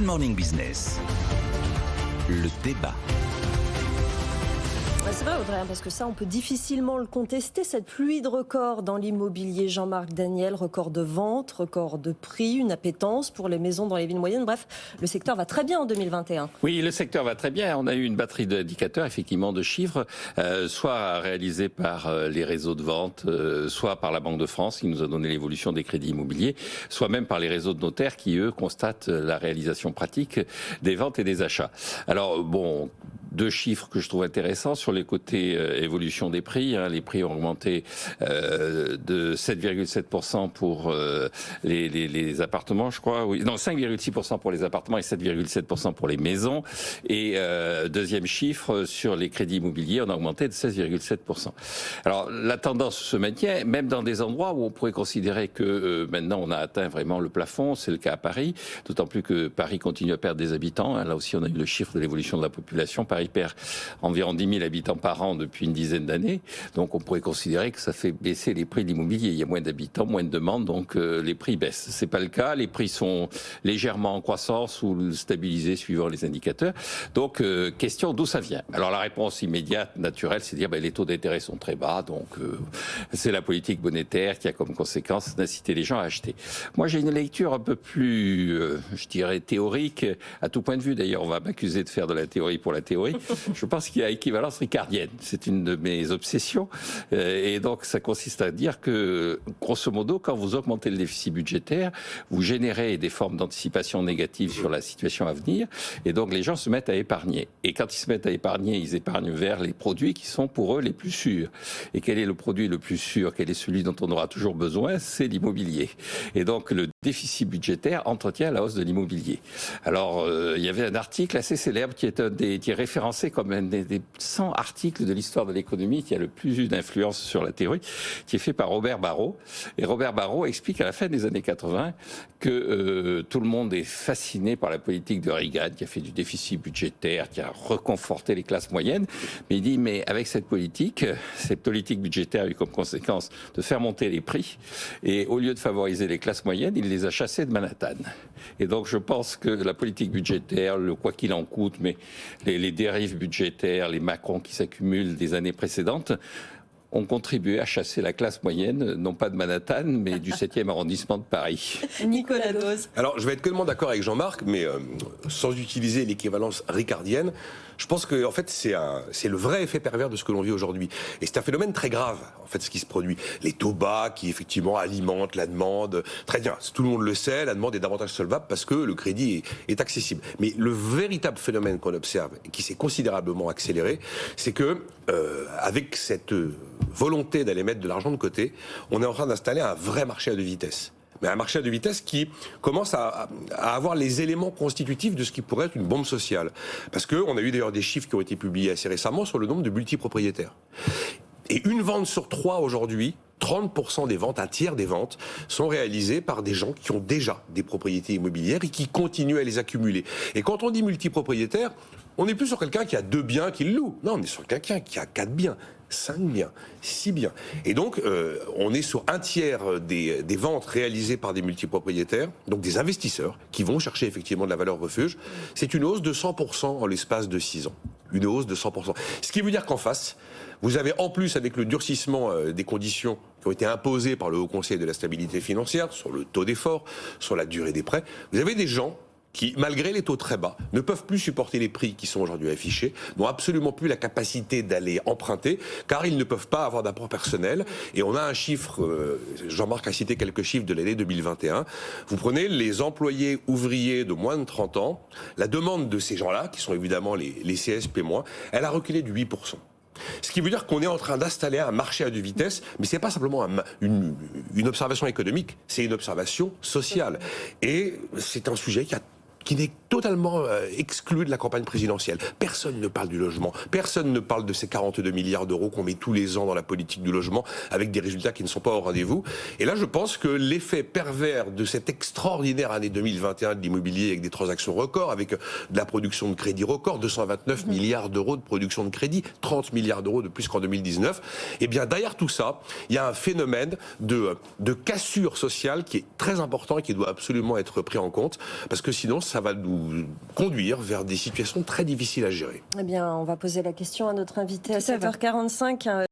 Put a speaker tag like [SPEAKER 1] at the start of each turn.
[SPEAKER 1] Good Morning Business. Le débat.
[SPEAKER 2] C'est vrai Audrey, parce que ça on peut difficilement le contester, cette pluie de records dans l'immobilier. Jean-Marc Daniel, record de vente, record de prix, une appétence pour les maisons dans les villes moyennes. Bref, le secteur va très bien en 2021.
[SPEAKER 3] Oui, le secteur va très bien. On a eu une batterie d'indicateurs, effectivement, de chiffres, soit réalisés par les réseaux de vente, soit par la Banque de France qui nous a donné l'évolution des crédits immobiliers, soit même par les réseaux de notaires qui, eux, constatent la réalisation pratique des ventes et des achats. Alors, bon, deux chiffres que je trouve intéressants sur les côtés évolution des prix. Les prix ont augmenté de 7,7% pour les appartements, je crois. Oui, non, 5,6% pour les appartements et 7,7% pour les maisons. Et deuxième chiffre, sur les crédits immobiliers, on a augmenté de 16,7%. Alors, la tendance se maintient, même dans des endroits où on pourrait considérer que maintenant on a atteint vraiment le plafond. C'est le cas à Paris, d'autant plus que Paris continue à perdre des habitants. Là aussi, on a eu le chiffre de l'évolution de la population. Paris perd environ 10 000 habitants par an depuis une dizaine d'années. Donc on pourrait considérer que ça fait baisser les prix de l'immobilier. Il y a moins d'habitants, moins de demandes, donc les prix baissent. C'est pas le cas. Les prix sont légèrement en croissance ou stabilisés suivant les indicateurs. Donc question d'où ça vient. Alors la réponse immédiate, naturelle, c'est de dire les taux d'intérêt sont très bas, donc c'est la politique monétaire qui a comme conséquence d'inciter les gens à acheter. Moi j'ai une lecture un peu plus, je dirais, théorique, à tout point de vue. D'ailleurs, on va m'accuser de faire de la théorie pour la théorie. Je pense qu'il y a équivalence ricardienne. C'est une de mes obsessions. Et donc, ça consiste à dire que, grosso modo, quand vous augmentez le déficit budgétaire, vous générez des formes d'anticipation négative sur la situation à venir. Et donc, les gens se mettent à épargner. Et quand ils se mettent à épargner, ils épargnent vers les produits qui sont pour eux les plus sûrs. Et quel est le produit le plus sûr? Quel est celui dont on aura toujours besoin? C'est l'immobilier. Et donc, le déficit budgétaire entretient la hausse de l'immobilier. Alors, il y avait un article assez célèbre qui est référencé comme un des 100 articles de l'histoire de l'économie qui a le plus eu d'influence sur la théorie, qui est fait par Robert Barrault. Et Robert Barrault explique à la fin des années 80 que tout le monde est fasciné par la politique de Reagan, qui a fait du déficit budgétaire, qui a reconforté les classes moyennes. Mais il dit, mais avec cette politique budgétaire a eu comme conséquence de faire monter les prix. Et au lieu de favoriser les classes moyennes, il les a chassés de Manhattan. Et donc je pense que la politique budgétaire, le quoi qu'il en coûte, mais les dérives budgétaires, les Macron qui s'accumulent des années précédentes, ont contribué à chasser la classe moyenne, non pas de Manhattan, mais du 7e arrondissement de Paris.
[SPEAKER 2] Nicolas Dose.
[SPEAKER 4] Alors, je vais être tellement d'accord avec Jean-Marc, mais sans utiliser l'équivalence ricardienne, je pense que en fait, c'est le vrai effet pervers de ce que l'on vit aujourd'hui. Et c'est un phénomène très grave, en fait, ce qui se produit. Les taux bas qui, effectivement, alimentent la demande. Très bien, tout le monde le sait, la demande est davantage solvable parce que le crédit est accessible. Mais le véritable phénomène qu'on observe, et qui s'est considérablement accéléré, c'est que, avec cette volonté d'aller mettre de l'argent de côté, on est en train d'installer un vrai marché à deux vitesses. Mais un marché à deux vitesses qui commence à avoir les éléments constitutifs de ce qui pourrait être une bombe sociale. Parce qu'on a eu d'ailleurs des chiffres qui ont été publiés assez récemment sur le nombre de multipropriétaires. Et une vente sur trois aujourd'hui, 30% des ventes, un tiers des ventes, sont réalisées par des gens qui ont déjà des propriétés immobilières et qui continuent à les accumuler. Et quand on dit multipropriétaire, on n'est plus sur quelqu'un qui a 2 biens qu'il loue. Non, on est sur quelqu'un qui a 4 biens. 5 biens, 6 biens. Et donc, on est sur un tiers des ventes réalisées par des multipropriétaires, donc des investisseurs qui vont chercher effectivement de la valeur refuge. C'est une hausse de 100% en l'espace de 6 ans. Une hausse de 100%. Ce qui veut dire qu'en face, vous avez en plus, avec le durcissement des conditions qui ont été imposées par le Haut Conseil de la stabilité financière, sur le taux d'effort, sur la durée des prêts, vous avez des gens qui, malgré les taux très bas, ne peuvent plus supporter les prix qui sont aujourd'hui affichés, n'ont absolument plus la capacité d'aller emprunter, car ils ne peuvent pas avoir d'apport personnel. Et on a un chiffre, Jean-Marc a cité quelques chiffres de l'année 2021. Vous prenez les employés ouvriers de moins de 30 ans, la demande de ces gens-là, qui sont évidemment les CSP-, elle a reculé de 8%. Ce qui veut dire qu'on est en train d'installer un marché à deux vitesses, mais c'est pas simplement une observation économique, c'est une observation sociale. Et c'est un sujet qui n'est totalement exclu de la campagne présidentielle. Personne ne parle du logement. Personne ne parle de ces 42 milliards d'euros qu'on met tous les ans dans la politique du logement avec des résultats qui ne sont pas au rendez-vous. Et là, je pense que l'effet pervers de cette extraordinaire année 2021 de l'immobilier avec des transactions records, avec de la production de crédit record, 229 milliards d'euros de production de crédit, 30 milliards d'euros de plus qu'en 2019. Et bien, derrière tout ça, il y a un phénomène de cassure sociale qui est très important et qui doit absolument être pris en compte parce que sinon, ça va nous conduire vers des situations très difficiles à gérer.
[SPEAKER 2] Eh bien, on va poser la question à notre invité à 7h45.